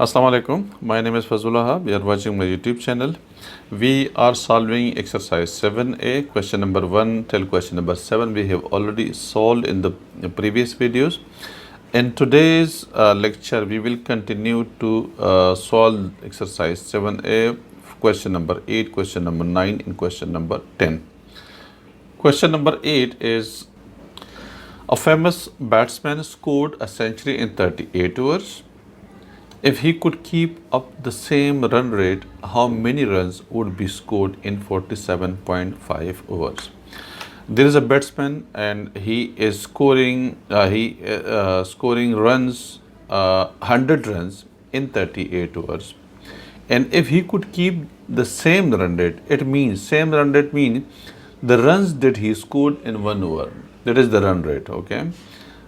Assalamu alaikum. My name is Fazullah Hab. You are watching my YouTube channel. We are solving exercise 7a, question number 1 till question number 7. We have already solved in the previous videos. In today's lecture, we will continue to solve exercise 7a, question number 8, question number 9, and question number 10. Question number 8 is: a famous batsman scored a century in 38 overs. If he could keep up the same run rate, how many runs would be scored in 47.5 overs? There is a batsman and he is scoring runs, 100 runs in 38 overs. And if he could keep the same run rate, same run rate means the runs that he scored in 1 over. That is the run rate, okay?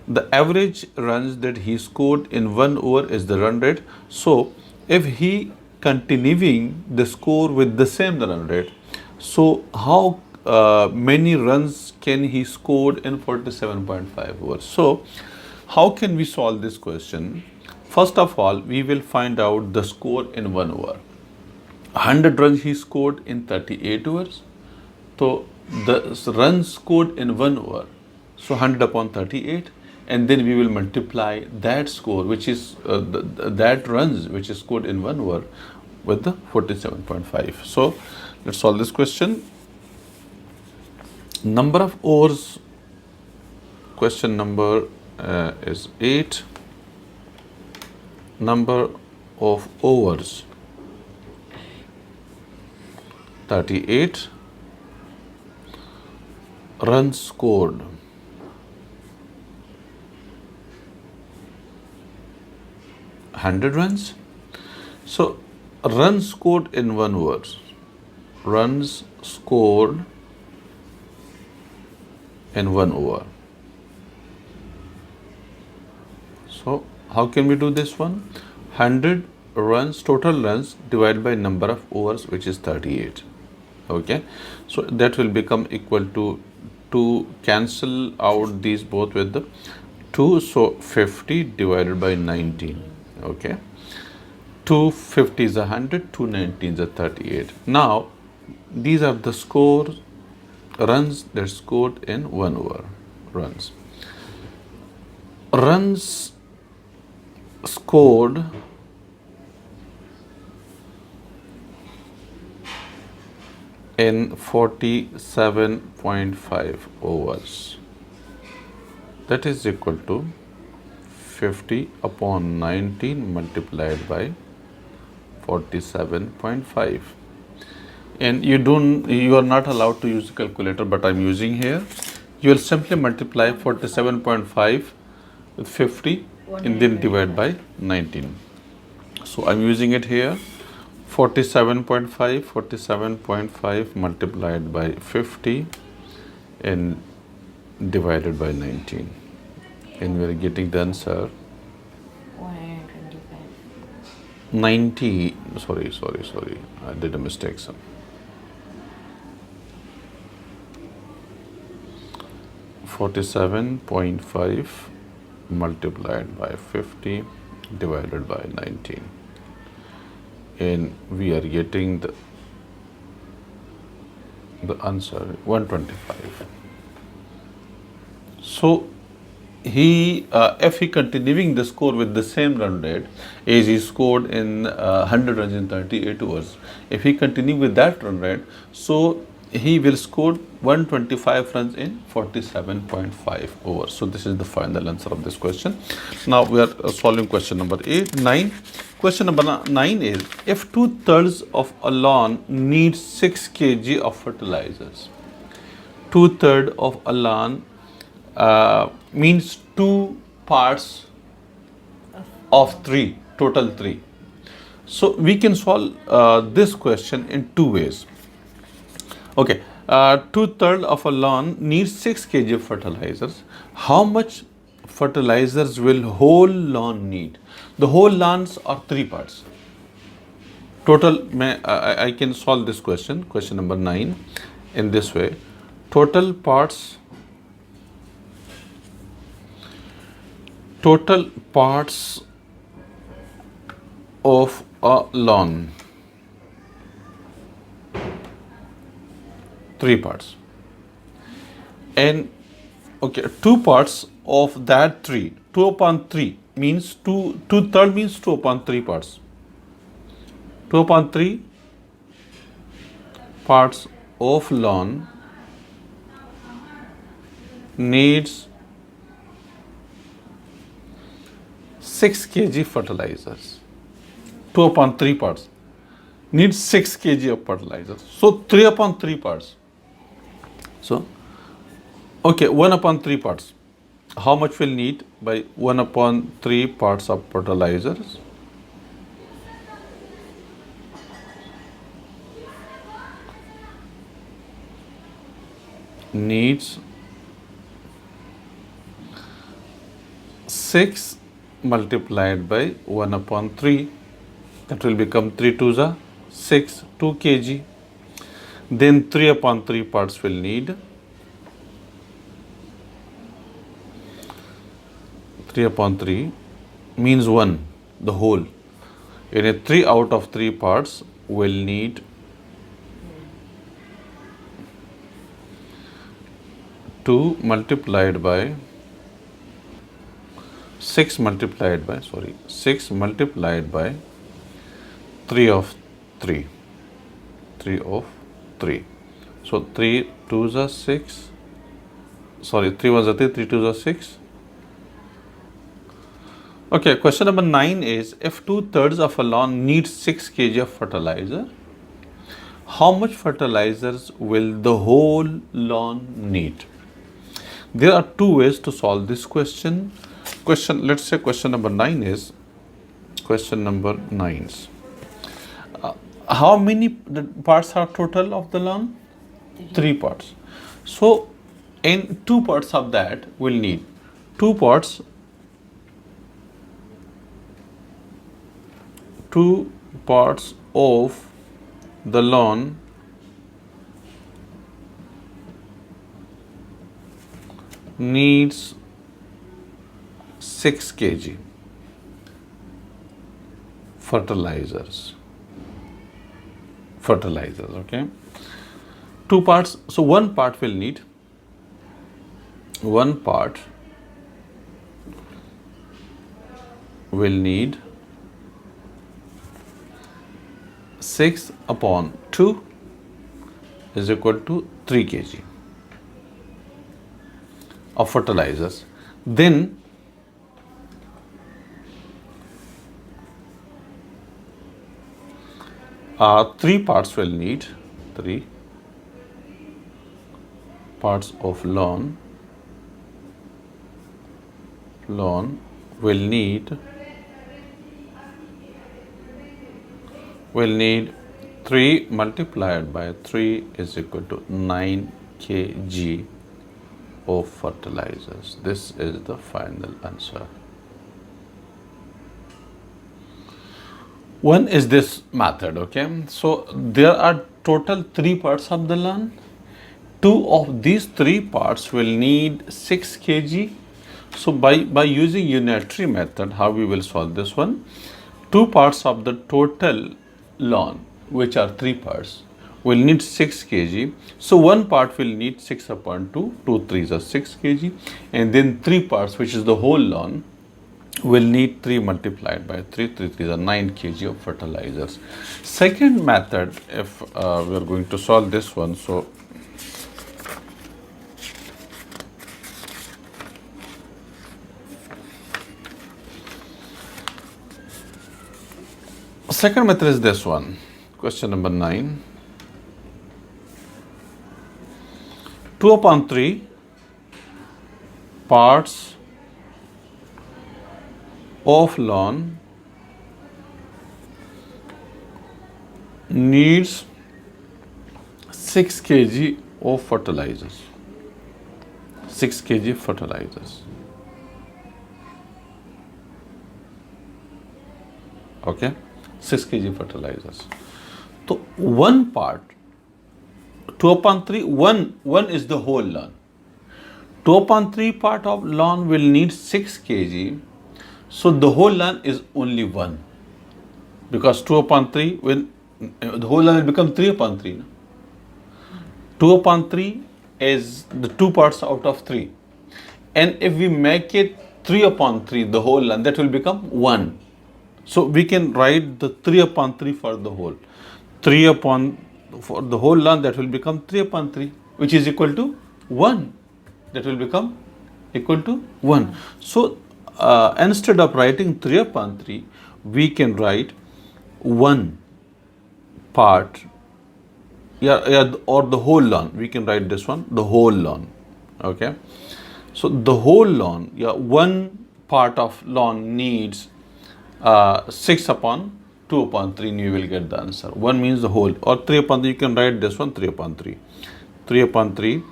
The average runs that he scored in 1 over is the run rate. So if he continuing the score with the same run rate, so how many runs can he scored in 47.5 overs? So how can we solve this question? First of all, we will find out the score in 1 over. 100 runs he scored in 38 overs. So the runs scored in 1 over, so 100 upon 38, and then we will multiply that score, which is that runs which is scored in 1 over, with the 47.5. So let's solve this question. Number of overs, question number is 8. Number of overs 38. Runs scored 100 runs. So runs scored in 1 over. Runs scored in 1 over. So how can we do this one? 100 runs, total runs, divided by number of overs, which is 38. Okay, so that will become equal to cancel out these both with the 2, so 50 divided by 19. Okay, 250 is 100, 219 is 38. Now these are the runs that scored in 1 over. Runs scored in 47.5 overs. That is equal to 50 upon 19 multiplied by 47.5. And you are not allowed to use the calculator, but I'm using here. You will simply multiply 47.5 with 50 and then divide by 19. So I'm using it here. 47.5 multiplied by 50 and divided by 19. And we're getting the answer 125. 90, sorry, I did a mistake, sir. 47.5 multiplied by 50 divided by 19. And we are getting the answer 125. So if he continuing the score with the same run rate as he scored in 100 runs in 38 overs, if he continue with that run rate, so he will score 125 runs in 47.5 overs. So this is the final answer of this question. Now we are solving question number 9. Question number 9 is: if 2/3 of a lawn needs 6 kg of fertilizers. 2/3 of a lawn means 2 parts of 3, total 3. So we can solve this question in 2 ways. Okay, 2/3 of a lawn needs 6 kg of fertilizers. How much fertilizers will whole lawn need? The whole lawns are 3 parts. Total, I can solve this question number 9, in this way. Total parts of a lawn, 3 parts, and okay, 2 parts of that 3, 2 upon 3 means 2/3 means 2 upon 3 parts. 2 upon 3 parts of lawn needs 6 kg fertilizers. 2 upon 3 parts needs 6 kg of fertilizers. So 3 upon 3 parts. So, okay, 1 upon 3 parts. How much will need by 1 upon 3 parts of fertilizers? Needs 6 multiplied by 1 upon 3. That will become 3 2s are 6, 2 kg. Then 3 upon 3 parts will need 3 upon 3 means 1, the whole. In a 3 out of 3 parts will need 2 multiplied by 6 multiplied by 3 of 3. 3 of 3. So 3 2s are 6. 3 1s are 3, 3 2s are 6. Okay, question number 9 is, if 2/3 of a lawn needs 6 kg of fertilizer, how much fertilizers will the whole lawn need? There are 2 ways to solve this question. Let's say question number 9 is, how many parts are total of the lawn? 3 parts. So in 2 parts of that we'll need 2 parts of the lawn needs 6 kg fertilizers, okay. 2 parts, so one part will need 6 upon 2 is equal to 3 kg of fertilizers. Then 3 parts will need 3 parts of lawn will need 3 multiplied by 3 is equal to 9 kg of fertilizers. This is the final answer. One is this method, okay. So there are total 3 parts of the lawn. 2 of these 3 parts will need 6 kg. So by using unitary method, how we will solve this one? 2 parts of the total lawn, which are 3 parts, will need 6 kg. So one part will need 6 upon 2, 2 3s are 6 kg, and then 3 parts, which is the whole lawn, will need 3 multiplied by 3, 3 3s are 9 kg of fertilizers. Second method, if we are going to solve this one, so second method is this one. Question number 9. 2 upon 3 parts of lawn needs 6 kg of fertilizers. 6 kg fertilizers. Okay, 6 kg fertilizers. So one part, 2 upon 3, one is the whole lawn. 2 upon 3 part of lawn will need 6 kg. So the whole lawn is only 1. because 2 upon 3 when the whole line will become 3 upon 3. No? 2 upon 3 is the two parts out of 3. And if we make it 3 upon 3, the whole line, that will become 1. So we can write the 3 upon 3 for the whole. 3 upon, for the whole line, that will become 3 upon 3, which is equal to 1. That will become equal to 1. So instead of writing 3 upon 3, we can write 1 part, or the whole lawn. We can write this one, the whole lawn. Okay. So the whole lawn, one part of lawn needs 6 upon 2 upon 3, and you will get the answer. 1 means the whole, or 3 upon 3, you can write this one 3 upon 3. 3 upon 3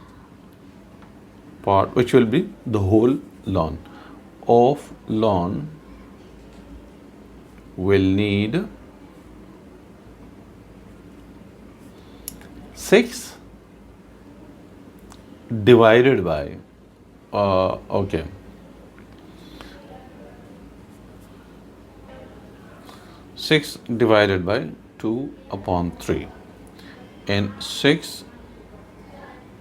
part, which will be the whole lawn. Of lawn will need 6 divided by, okay, 6 divided by 2 upon 3. And 6,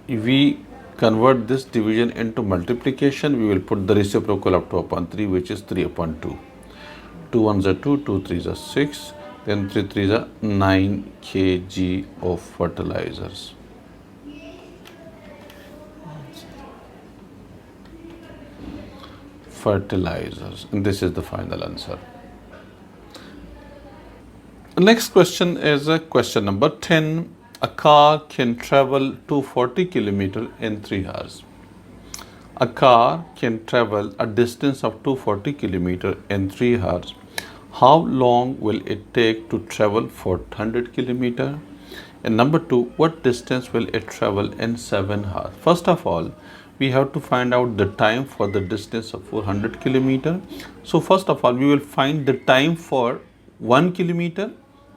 we convert this division into multiplication, we will put the reciprocal of 2 upon 3, which is 3 upon 2. 2 ones are 2, 2 threes are 6, then 3 threes are 9 kg of fertilizers. And this is the final answer. The next question is question number 10. A car can travel 240 kilometers in 3 hours. A car can travel a distance of 240 kilometers in 3 hours. How long will it take to travel 400 kilometers? And number 2, what distance will it travel in 7 hours? First of all, we have to find out the time for the distance of 400 kilometers. So first of all, we will find the time for 1 kilometer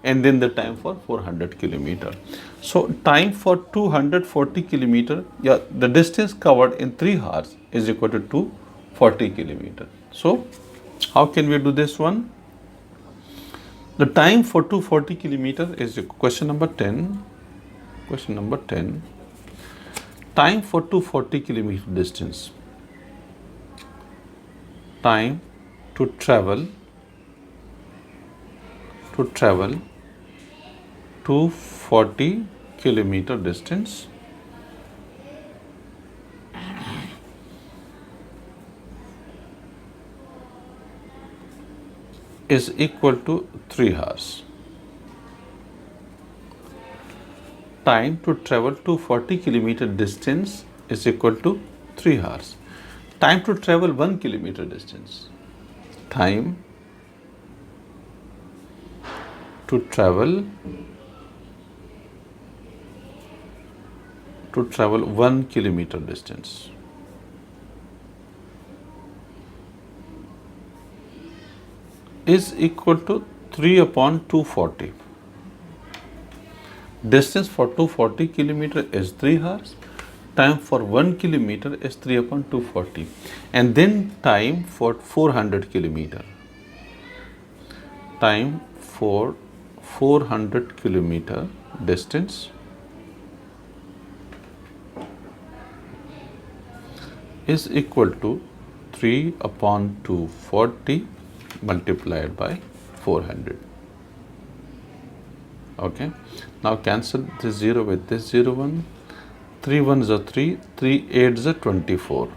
and then the time for 400 kilometer. So time for 240 kilometer, the distance covered in 3 hours is equal to 240 kilometer. So how can we do this one? The time for 240 kilometer is question number 10. Question number 10. Time for 240 kilometer distance. Time to travel 240 kilometer distance is equal to 3 hours. Time to travel 240 kilometer distance is equal to 3 hours. Time to travel 1 kilometer distance. Time to travel 1 kilometer distance is equal to 3 upon 240. Distance for 240 kilometer is 3 hours. Time for 1 kilometer is 3 upon 240. And then time for 400 kilometer. Time for 400 kilometer distance is equal to 3 upon 240 multiplied by 400. Okay. Now cancel this 0 with this 0 1. 3 ones are 3. 3 eights are 24.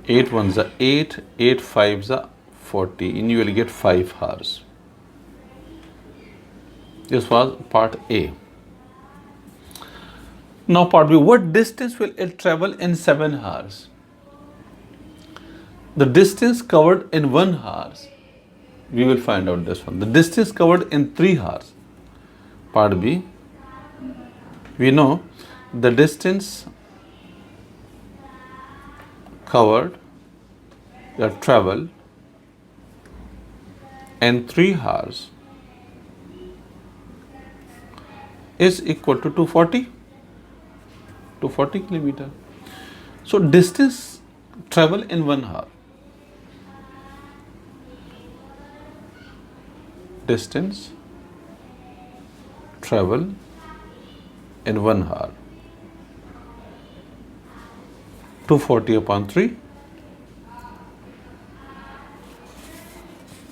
8 ones are 8. 8 fives are 40. And you will get 5 hours. This was part A. Now part B. What distance will it travel in 7 hours? The distance covered in 1 hour, we will find out this one. The distance covered in 3 hours. Part B. We know the distance covered or traveled in 3 hours is equal to 240 kilometer. So distance travel in 1 hour. distance travel in 1 hour. 240 upon 3.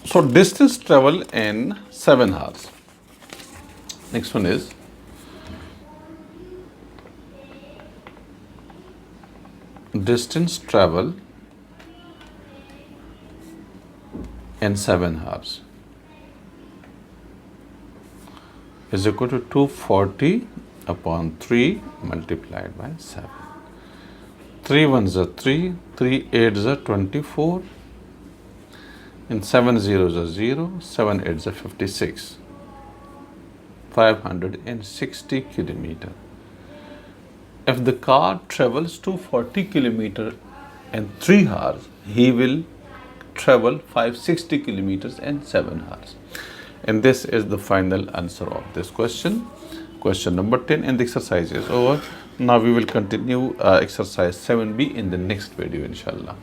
So distance travel in 7 hours. Next one is distance travel in 7 hours is equal to 240 upon 3 multiplied by 7. 3 ones are 3, 3 eights are 24, and 7 zeros are 0, 7 eights are 56. 560 kilometer. If the car travels 240 kilometer in 3 hours, he will travel 560 kilometers in 7 hours. And this is the final answer of this question. Question number 10, and the exercise is over. Now we will continue exercise 7B in the next video, inshallah.